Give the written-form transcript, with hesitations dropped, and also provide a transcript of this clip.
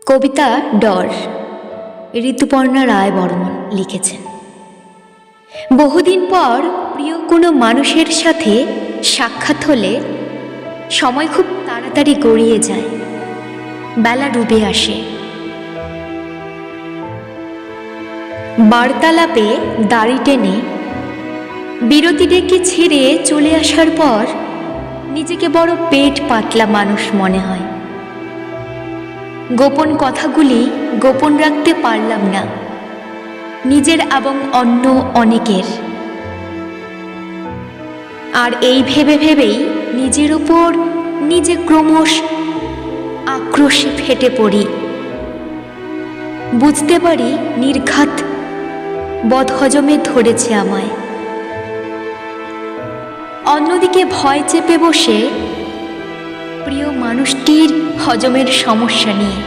কবিতা ডর ঋতুপর্ণা রায় বর্মন লিখেছেন। বহুদিন পর প্রিয় কোনো মানুষের সাথে সাক্ষাৎ হলে সময় খুব তাড়াতাড়ি গড়িয়ে যায়, বেলা ডুবে আসে। বার্তালাপে দাড়ি টেনে বিরতি ডেকে ছেড়ে চলে আসার পর নিজেকে বড় পেট পাতলা মানুষ মনে হয়। গোপন কথাগুলি গোপন রাখতে পারলাম না, নিজের এবং অন্য অনেকের। আর এই ভেবে ভেবেই নিজের উপর নিজে ক্রমশ আক্রোশে ফেটে পড়ি। বুঝতে পারি নির্ঘাত বদহজমে ধরেছে আমায়। অন্যদিকে ভয় চেপে বসে প্রিয় মানুষটির হজমের সমস্যা নিয়ে